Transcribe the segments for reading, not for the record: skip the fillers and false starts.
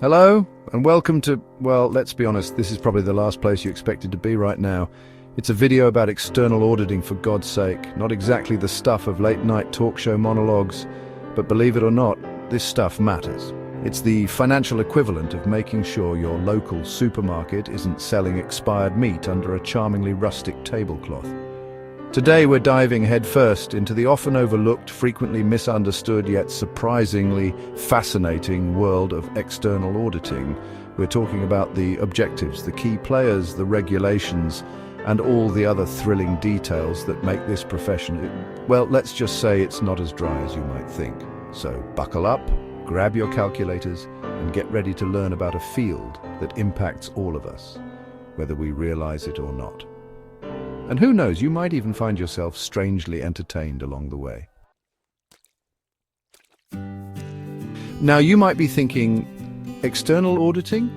Hello, and welcome to, well, let's be honest, this is probably the last place you expected to be right now. It's a video about external auditing, for God's sake. Not exactly the stuff of late-night talk show monologues, but believe it or not, this stuff matters. It's the financial equivalent of making sure your local supermarket isn't selling expired meat under a charmingly rustic tablecloth. Today we're diving headfirst into the often overlooked, frequently misunderstood, yet surprisingly fascinating world of external auditing. We're talking about the objectives, the key players, the regulations, and all the other thrilling details that make this profession, well, let's just say it's not as dry as you might think. So buckle up, grab your calculators, and get ready to learn about a field that impacts all of us, whether we realize it or not. And who knows, you might even find yourself strangely entertained along the way. Now, you might be thinking, external auditing?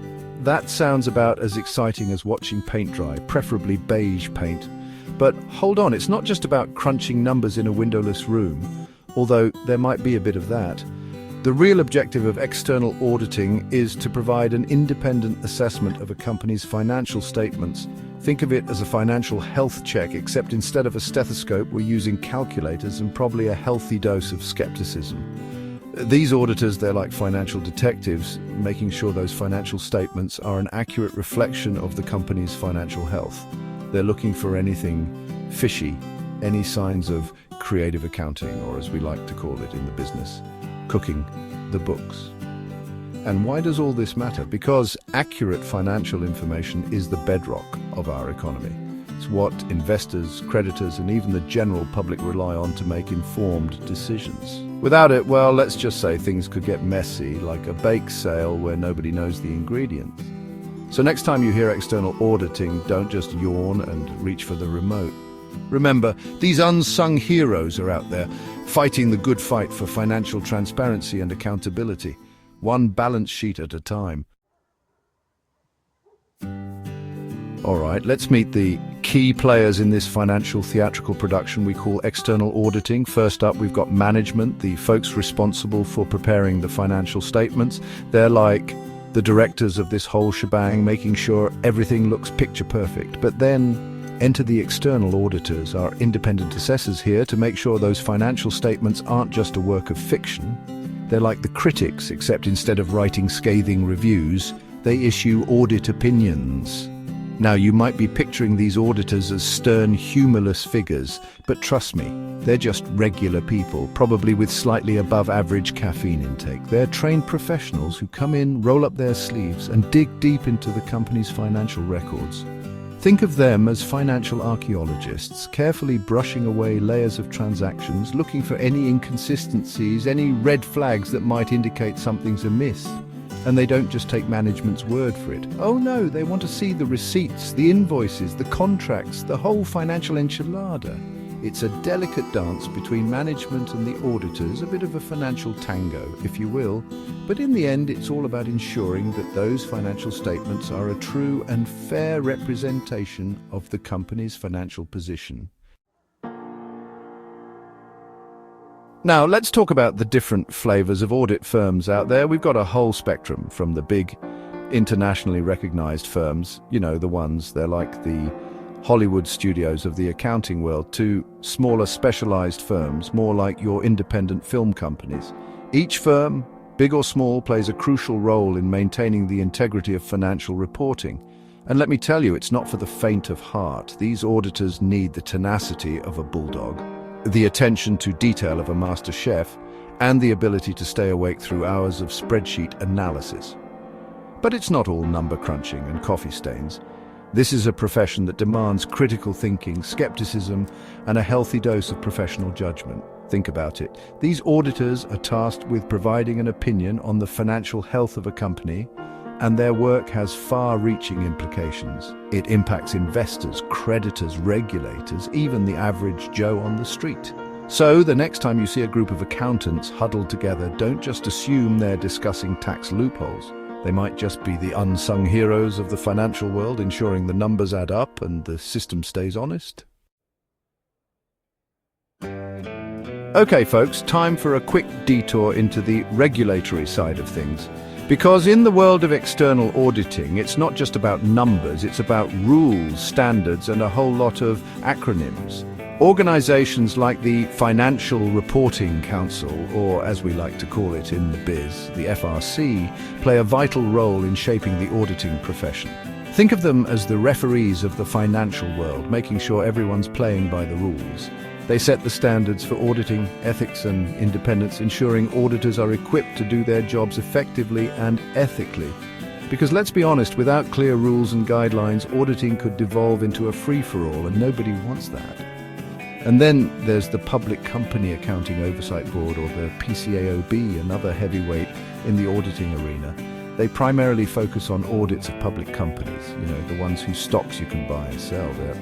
That sounds about as exciting as watching paint dry, preferably beige paint. But hold on, it's not just about crunching numbers in a windowless room, although there might be a bit of that. The real objective of external auditing is to provide an independent assessment of a company's financial statements. Think of it as a financial health check, except instead of a stethoscope, we're using calculators and probably a healthy dose of skepticism. These auditors, they're like financial detectives, making sure those financial statements are an accurate reflection of the company's financial health. They're looking for anything fishy, any signs of creative accounting, or as we like to call it in the business, cooking the books. And why does all this matter? Because accurate financial information is the bedrock of our economy. It's what investors, creditors, and even the general public rely on to make informed decisions. Without it, well, let's just say things could get messy, like a bake sale where nobody knows the ingredients. So next time you hear external auditing, don't just yawn and reach for the remote. Remember, these unsung heroes are out there, fighting the good fight for financial transparency and accountability, one balance sheet at a time. All right, let's meet the key players in this financial theatrical production we call external auditing. First up, we've got management, the folks responsible for preparing the financial statements. They're like the directors of this whole shebang, making sure everything looks picture perfect. But then enter the external auditors, our independent assessors here, to make sure those financial statements aren't just a work of fiction. They're like the critics, except instead of writing scathing reviews, they issue audit opinions. Now, you might be picturing these auditors as stern, humorless figures, but trust me, they're just regular people, probably with slightly above average caffeine intake. They're trained professionals who come in, roll up their sleeves, and dig deep into the company's financial records. Think of them as financial archaeologists, carefully brushing away layers of transactions, looking for any inconsistencies, any red flags that might indicate something's amiss. And they don't just take management's word for it. Oh no, they want to see the receipts, the invoices, the contracts, the whole financial enchilada. It's a delicate dance between management and the auditors, a bit of a financial tango, if you will. But in the end, it's all about ensuring that those financial statements are a true and fair representation of the company's financial position. Now, let's talk about the different flavors of audit firms out there. We've got a whole spectrum, from the big, internationally recognized firms, you know, the ones, they're like the Hollywood studios of the accounting world, to smaller specialized firms, more like your independent film companies. Each firm, big or small, plays a crucial role in maintaining the integrity of financial reporting. And let me tell you, it's not for the faint of heart. These auditors need the tenacity of a bulldog, the attention to detail of a master chef, and the ability to stay awake through hours of spreadsheet analysis. But it's not all number crunching and coffee stains. This is a profession that demands critical thinking, skepticism, and a healthy dose of professional judgment. Think about it. These auditors are tasked with providing an opinion on the financial health of a company, and their work has far-reaching implications. It impacts investors, creditors, regulators, even the average Joe on the street. So, the next time you see a group of accountants huddled together, don't just assume they're discussing tax loopholes. They might just be the unsung heroes of the financial world, ensuring the numbers add up and the system stays honest. Okay, folks, time for a quick detour into the regulatory side of things. Because in the world of external auditing, it's not just about numbers, it's about rules, standards, and a whole lot of acronyms. Organizations like the Financial Reporting Council, or as we like to call it in the biz, the FRC, play a vital role in shaping the auditing profession. Think of them as the referees of the financial world, making sure everyone's playing by the rules. They set the standards for auditing, ethics and independence, ensuring auditors are equipped to do their jobs effectively and ethically. Because let's be honest, without clear rules and guidelines, auditing could devolve into a free-for-all, and nobody wants that. And then there's the Public Company Accounting Oversight Board, or the PCAOB, another heavyweight in the auditing arena. They primarily focus on audits of public companies, the ones whose stocks you can buy and sell. They're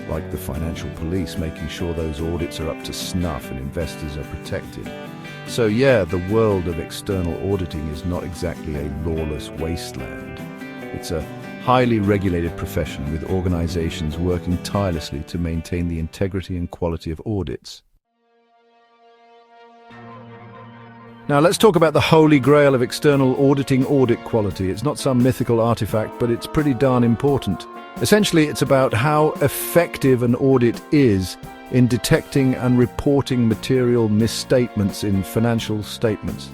like the financial police, making sure those audits are up to snuff and investors are protected. So yeah, the world of external auditing is not exactly a lawless wasteland. It's a highly regulated profession with organizations working tirelessly to maintain the integrity and quality of audits. Now let's talk about the holy grail of external auditing: audit quality. It's not some mythical artifact, but it's pretty darn important. Essentially, it's about how effective an audit is in detecting and reporting material misstatements in financial statements.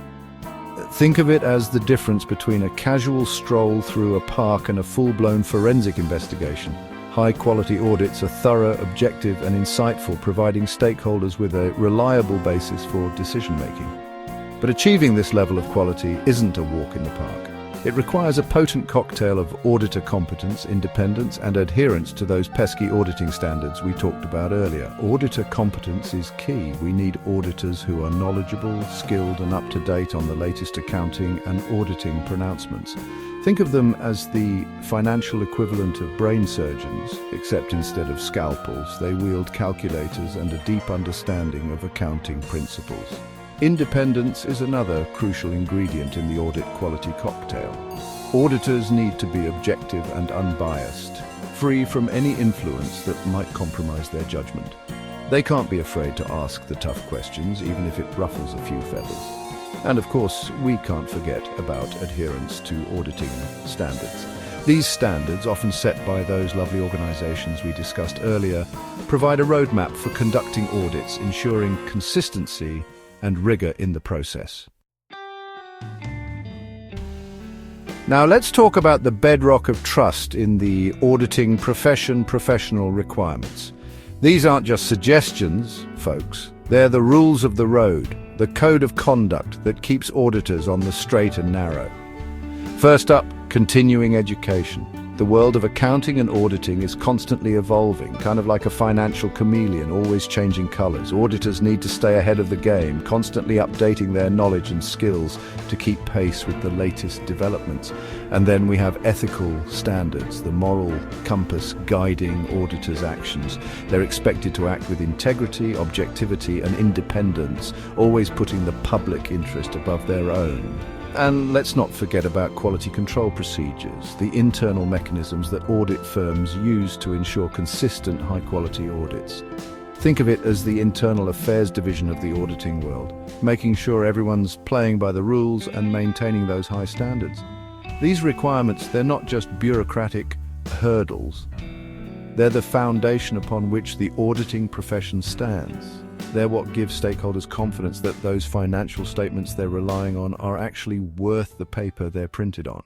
Think of it as the difference between a casual stroll through a park and a full-blown forensic investigation. High-quality audits are thorough, objective, and insightful, providing stakeholders with a reliable basis for decision-making. But achieving this level of quality isn't a walk in the park. It requires a potent cocktail of auditor competence, independence, and adherence to those pesky auditing standards we talked about earlier. Auditor competence is key. We need auditors who are knowledgeable, skilled, and up-to-date on the latest accounting and auditing pronouncements. Think of them as the financial equivalent of brain surgeons, except instead of scalpels, they wield calculators and a deep understanding of accounting principles. Independence is another crucial ingredient in the audit quality cocktail. Auditors need to be objective and unbiased, free from any influence that might compromise their judgment. They can't be afraid to ask the tough questions, even if it ruffles a few feathers. And of course, we can't forget about adherence to auditing standards. These standards, often set by those lovely organizations we discussed earlier, provide a roadmap for conducting audits, ensuring consistency and rigor in the process. Now let's talk about the bedrock of trust in the auditing profession: professional requirements. These aren't just suggestions, folks. They're the rules of the road, the code of conduct that keeps auditors on the straight and narrow. First up, continuing education. The world of accounting and auditing is constantly evolving, kind of like a financial chameleon, always changing colors. Auditors need to stay ahead of the game, constantly updating their knowledge and skills to keep pace with the latest developments. And then we have ethical standards, the moral compass guiding auditors' actions. They're expected to act with integrity, objectivity, and independence, always putting the public interest above their own. And let's not forget about quality control procedures, the internal mechanisms that audit firms use to ensure consistent high-quality audits. Think of it as the internal affairs division of the auditing world, making sure everyone's playing by the rules and maintaining those high standards. These requirements, they're not just bureaucratic hurdles. They're the foundation upon which the auditing profession stands. They're what gives stakeholders confidence that those financial statements they're relying on are actually worth the paper they're printed on.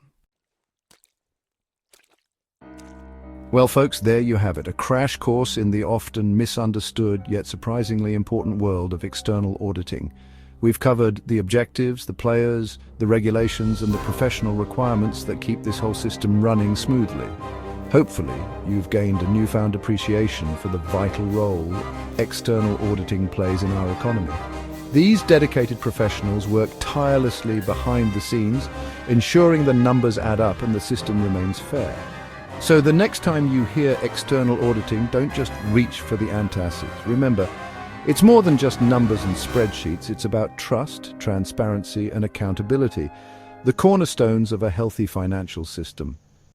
Well, folks, there you have it, a crash course in the often misunderstood yet surprisingly important world of external auditing. We've covered the objectives, the players, the regulations, and the professional requirements that keep this whole system running smoothly. Hopefully, you've gained a newfound appreciation for the vital role external auditing plays in our economy. These dedicated professionals work tirelessly behind the scenes, ensuring the numbers add up and the system remains fair. So the next time you hear external auditing, don't just reach for the antacids. Remember, it's more than just numbers and spreadsheets. It's about trust, transparency, and accountability, the cornerstones of a healthy financial system.